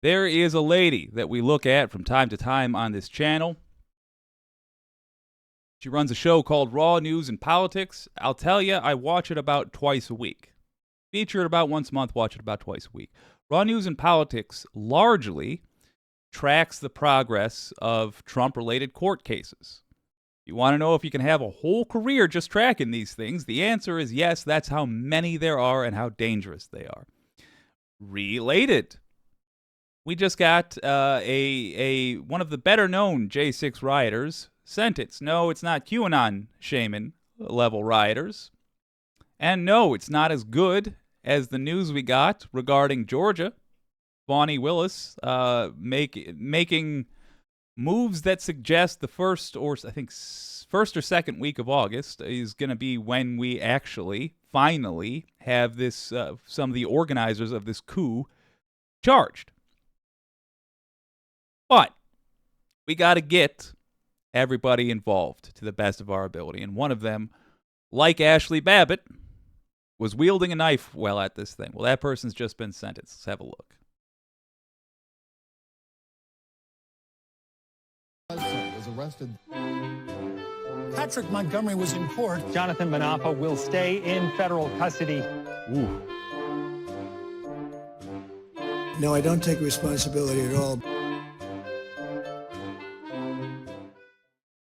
There is a lady that we look at from time to time on this channel. She runs a show called Raw News and Politics. I'll tell you, I watch it about twice a week. Feature it about once a month, watch it about twice a week. Raw News and Politics largely tracks the progress of Trump-related court cases. You want to know if you can have a whole career just tracking these things? The answer is yes, that's how many there are and how dangerous they are. Related. We just got one of the better-known J6 rioters sentenced. No, it's not QAnon shaman level rioters. And no, it's not as good as the news we got regarding Georgia. Bonnie Willis making moves that suggest the first or second week of August is going to be when we actually finally have this some of the organizers of this coup charged. But we got to get everybody involved to the best of our ability. And one of them, like Ashley Babbitt, was wielding a knife while at this thing. Well, that person's just been sentenced. Let's have a look. Was arrested. Patrick Montgomery was in court. Jonathan Manapa will stay in federal custody. Ooh. No, I don't take responsibility at all.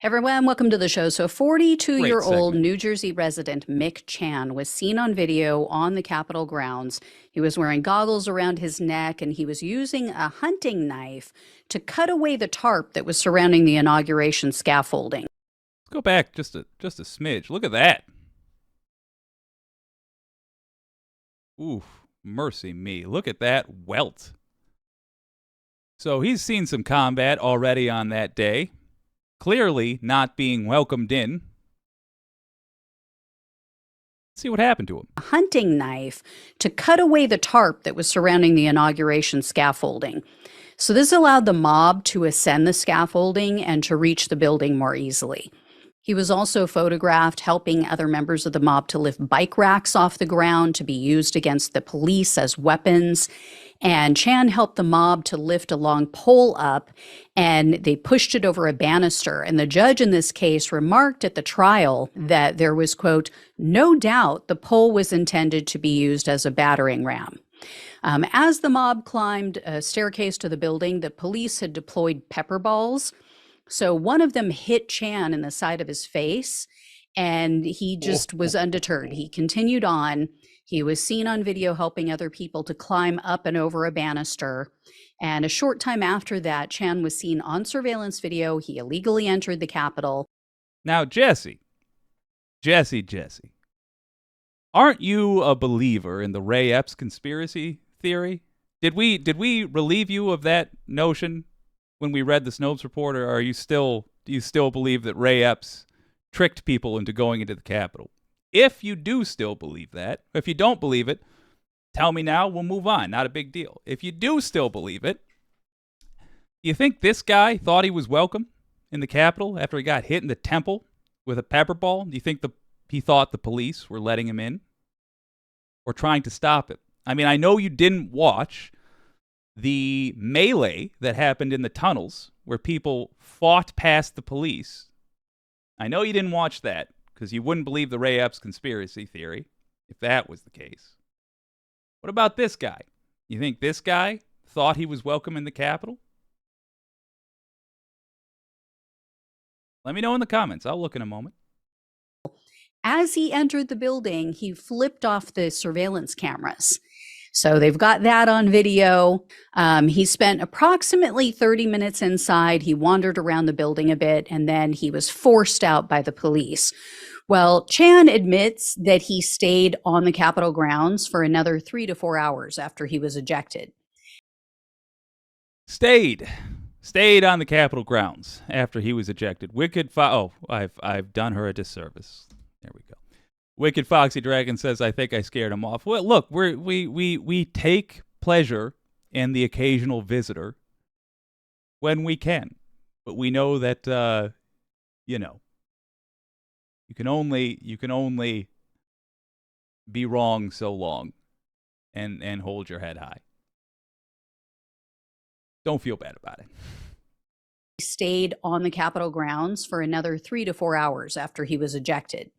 Everyone, welcome to the show. So 42-year-old New Jersey resident Mick Chan was seen on video on the Capitol grounds. He was wearing goggles around his neck, and he was using a hunting knife to cut away the tarp that was surrounding the inauguration scaffolding. Let's go back just a smidge. Look at that. Ooh, mercy me. Look at that welt. So he's seen some combat already on that day. Clearly not being welcomed in. Let's see what happened to him. A hunting knife to cut away the tarp that was surrounding the inauguration scaffolding. So this allowed the mob to ascend the scaffolding and to reach the building more easily. He was also photographed helping other members of the mob to lift bike racks off the ground to be used against the police as weapons. And Chan helped the mob to lift a long pole up, and they pushed it over a banister. And the judge in this case remarked at the trial that there was, quote, no doubt the pole was intended to be used as a battering ram. As the mob climbed a staircase to the building, the police had deployed pepper balls. So one of them hit Chan in the side of his face, and he just was undeterred. He continued on. He was seen on video helping other people to climb up and over a banister. And a short time after that, Chan was seen on surveillance video. He illegally entered the Capitol. Now, Jesse, aren't you a believer in the Ray Epps conspiracy theory? Did we relieve you of that notion when we read the Snopes report, or do you still believe that Ray Epps tricked people into going into the Capitol? If you do still believe that, if you don't believe it, tell me now, we'll move on. Not a big deal. If you do still believe it, you think this guy thought he was welcome in the Capitol after he got hit in the temple with a pepper ball? Do you think he thought the police were letting him in or trying to stop it? I mean, I know you didn't watch the melee that happened in the tunnels where people fought past the police. I know you didn't watch that because you wouldn't believe the Ray Epps conspiracy theory if that was the case. What about this guy? You think this guy thought he was welcome in the Capitol? Let me know in the comments. I'll look in a moment. As he entered the building, he flipped off the surveillance cameras. So they've got that on video. He spent approximately 30 minutes inside. He wandered around the building a bit, and then he was forced out by the police. Well, Chan admits that he stayed on the Capitol grounds for another 3 to 4 hours after he was ejected. Stayed on the Capitol grounds after he was ejected. I've done her a disservice. There we go. Wicked Foxy Dragon says, I think I scared him off. Well, look, we take pleasure in the occasional visitor when we can. But we know that, you can only be wrong so long and hold your head high. Don't feel bad about it. He stayed on the Capitol grounds for another 3 to 4 hours after he was ejected.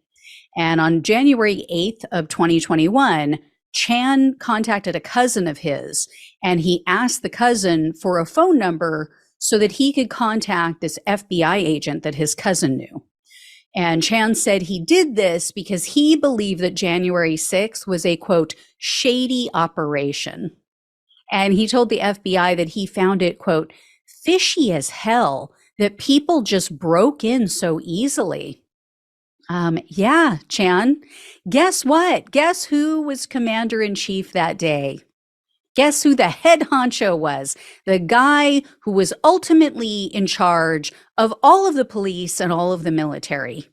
And on January 8th of 2021, Chan contacted a cousin of his, and he asked the cousin for a phone number so that he could contact this FBI agent that his cousin knew. And Chan said he did this because he believed that January 6th was a, quote, shady operation. And he told the FBI that he found it, quote, fishy as hell that people just broke in so easily. Yeah, Chan. Guess what? Guess who was commander-in-chief that day? Guess who the head honcho was? The guy who was ultimately in charge of all of the police and all of the military.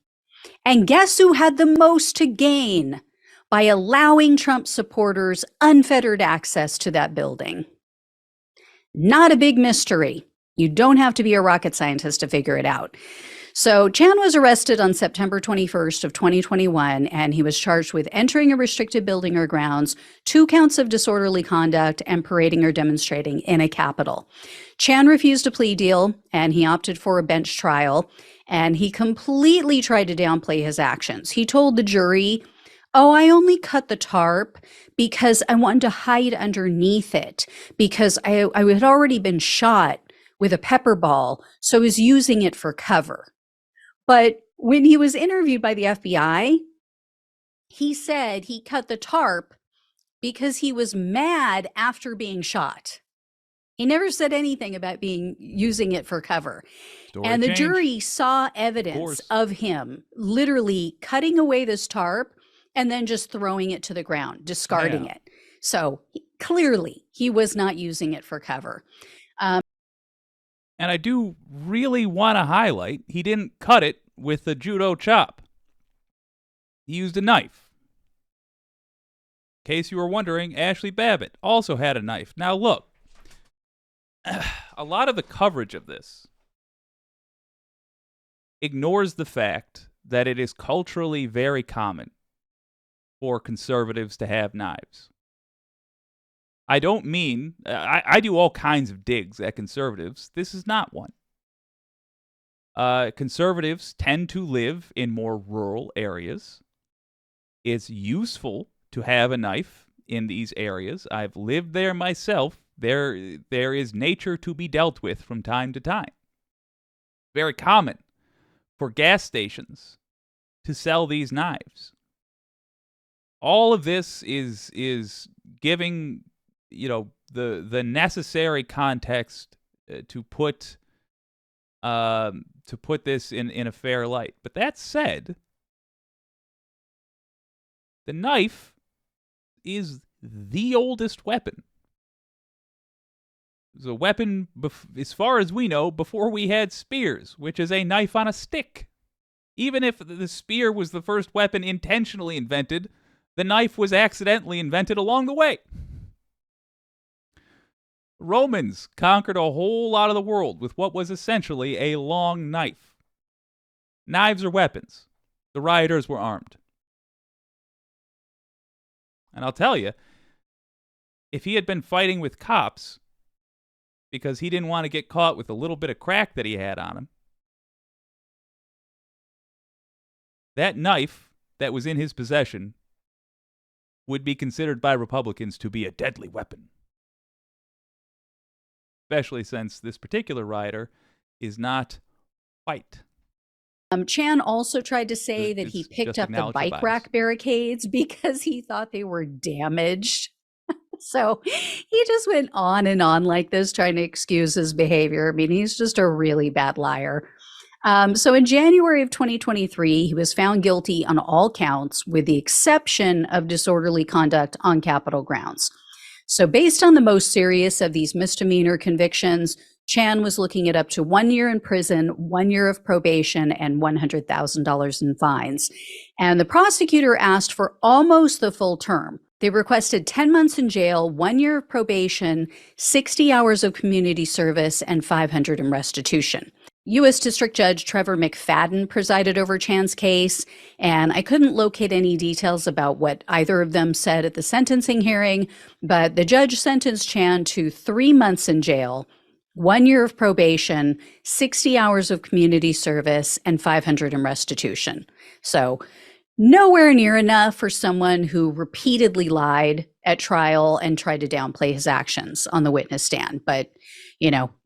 And guess who had the most to gain by allowing Trump supporters unfettered access to that building? Not a big mystery. You don't have to be a rocket scientist to figure it out. So Chan was arrested on September 21st of 2021, and he was charged with entering a restricted building or grounds, 2 counts of disorderly conduct, and parading or demonstrating in a Capitol. Chan refused a plea deal, and he opted for a bench trial, and he completely tried to downplay his actions. He told the jury, "Oh, I only cut the tarp because I wanted to hide underneath it, because I had already been shot with a pepper ball, so I was using it for cover." But when he was interviewed by the FBI, he said he cut the tarp because he was mad after being shot. He never said anything about using it for cover. And the jury saw evidence of him literally cutting away this tarp and then just throwing it to the ground, discarding it. So clearly he was not using it for cover. And I do really want to highlight, he didn't cut it with a judo chop. He used a knife. In case you were wondering, Ashley Babbitt also had a knife. Now look, a lot of the coverage of this ignores the fact that it is culturally very common for conservatives to have knives. I don't mean, I do all kinds of digs at conservatives. This is not one. Conservatives tend to live in more rural areas. It's useful to have a knife in these areas. I've lived there myself. There is nature to be dealt with from time to time. Very common for gas stations to sell these knives. All of this is giving, the necessary context to put this in a fair light. But that said, the knife is the oldest weapon. It was a weapon, as far as we know, before we had spears, which is a knife on a stick. Even if the spear was the first weapon intentionally invented, the knife was accidentally invented along the way. Romans conquered a whole lot of the world with what was essentially a long knife. Knives are weapons. The rioters were armed. And I'll tell you, if he had been fighting with cops because he didn't want to get caught with a little bit of crack that he had on him, that knife that was in his possession would be considered by Republicans to be a deadly weapon. Especially since this particular rioter is not white. Chan also tried to say that he picked up the bike rack barricades because he thought they were damaged. So he just went on and on like this, trying to excuse his behavior. I mean, he's just a really bad liar. So in January of 2023, he was found guilty on all counts with the exception of disorderly conduct on Capitol grounds. So based on the most serious of these misdemeanor convictions, Chan was looking at up to 1 year in prison, 1 year of probation, and $100,000 in fines. And the prosecutor asked for almost the full term. They requested 10 months in jail, 1 year of probation, 60 hours of community service, and $500 in restitution. U.S. District Judge Trevor McFadden presided over Chan's case, and I couldn't locate any details about what either of them said at the sentencing hearing, but the judge sentenced Chan to 3 months in jail 1 year of probation, 60 hours of community service, and 500 in restitution. So nowhere near enough for someone who repeatedly lied at trial and tried to downplay his actions on the witness stand. But,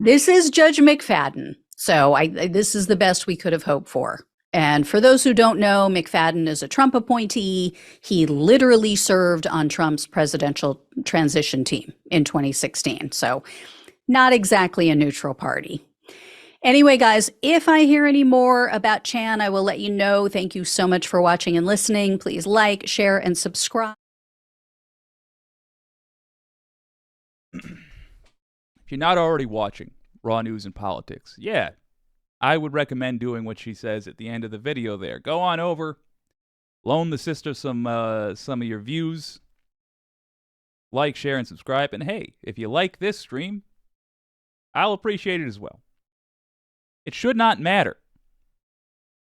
this is Judge McFadden. So this is the best we could have hoped for. And for those who don't know, McFadden is a Trump appointee. He literally served on Trump's presidential transition team in 2016. So not exactly a neutral party. Anyway, guys, if I hear any more about Chan, I will let you know. Thank you so much for watching and listening. Please like, share, and subscribe. If you're not already watching Raw News and Politics, yeah, I would recommend doing what she says at the end of the video there. Go on over, loan the sister some of your views, like, share, and subscribe. And hey, if you like this stream, I'll appreciate it as well. It should not matter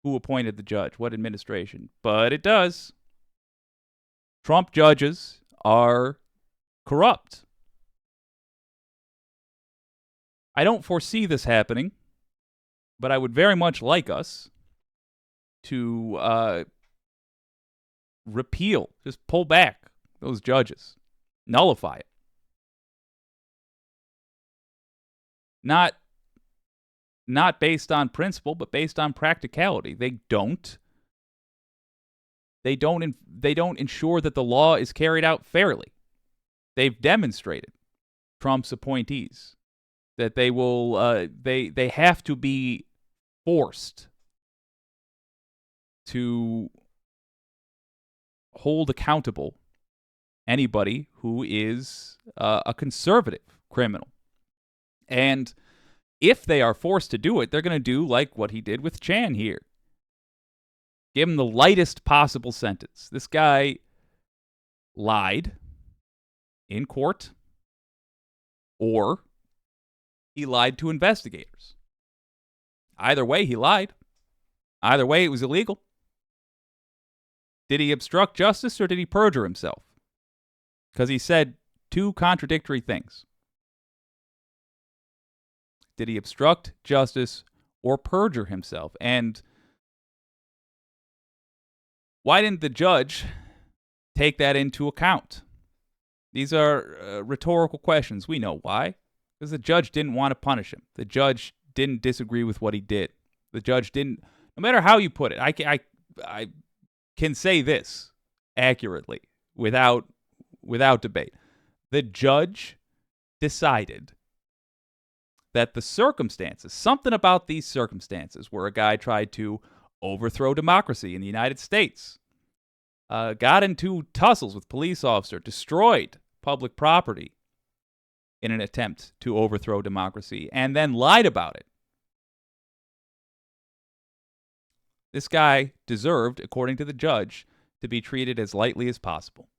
who appointed the judge, what administration, but it does. Trump judges are corrupt. I don't foresee this happening, but I would very much like us to repeal, just pull back those judges, nullify it. Not based on principle, but based on practicality. They don't ensure that the law is carried out fairly. They've demonstrated, Trump's appointees, that they will they have to be forced to hold accountable anybody who is a conservative criminal. And if they are forced to do it, they're going to do like what he did with Chan here. Give him the lightest possible sentence. This guy lied in court, or he lied to investigators. Either way, he lied. Either way, it was illegal. Did he obstruct justice or did he perjure himself? Because he said two contradictory things. Did he obstruct justice or perjure himself? And why didn't the judge take that into account? These are rhetorical questions. We know why. Because the judge didn't want to punish him. The judge didn't disagree with what he did. The judge didn't, no matter how you put it, I can say this accurately without debate. The judge decided that the circumstances, something about these circumstances where a guy tried to overthrow democracy in the United States, got into tussles with police officer, destroyed public property in an attempt to overthrow democracy, and then lied about it. This guy deserved, according to the judge, to be treated as lightly as possible.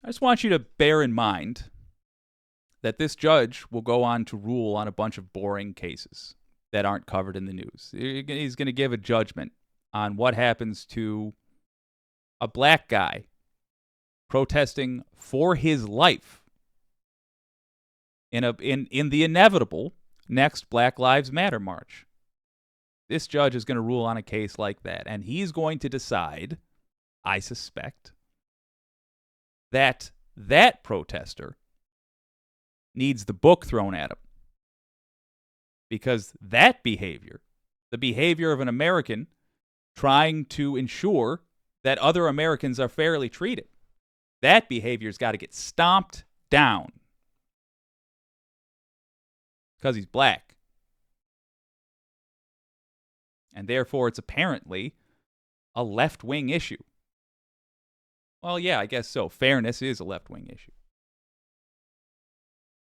I just want you to bear in mind that this judge will go on to rule on a bunch of boring cases that aren't covered in the news. He's going to give a judgment on what happens to a black guy protesting for his life in the inevitable next Black Lives Matter march. This judge is going to rule on a case like that, and he's going to decide, I suspect, that protester needs the book thrown at him. Because that behavior, the behavior of an American trying to ensure that other Americans are fairly treated, that behavior's got to get stomped down. Because he's black. And therefore, it's apparently a left-wing issue. Well, yeah, I guess so. Fairness is a left-wing issue.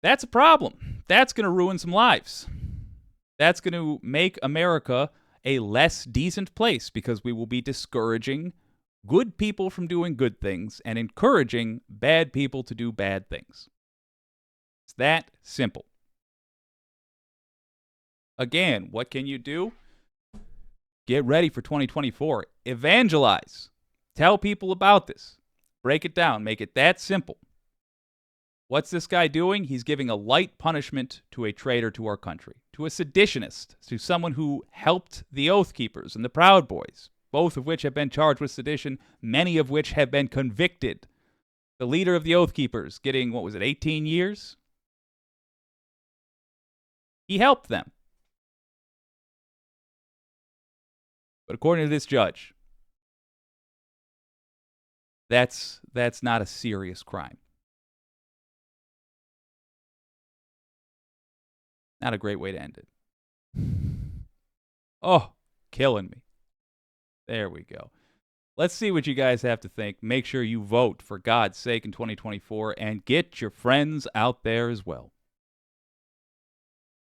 That's a problem. That's going to ruin some lives. That's going to make America a less decent place because we will be discouraging good people from doing good things and encouraging bad people to do bad things. It's that simple. Again, what can you do? Get ready for 2024. Evangelize. Tell people about this. Break it down. Make it that simple. What's this guy doing? He's giving a light punishment to a traitor to our country, to a seditionist, to someone who helped the Oath Keepers and the Proud Boys, both of which have been charged with sedition, many of which have been convicted. The leader of the Oath Keepers getting, 18 years? He helped them. But according to this judge, that's not a serious crime. Not a great way to end it. Oh, killing me. There we go. Let's see what you guys have to think. Make sure you vote, for God's sake, in 2024, and get your friends out there as well.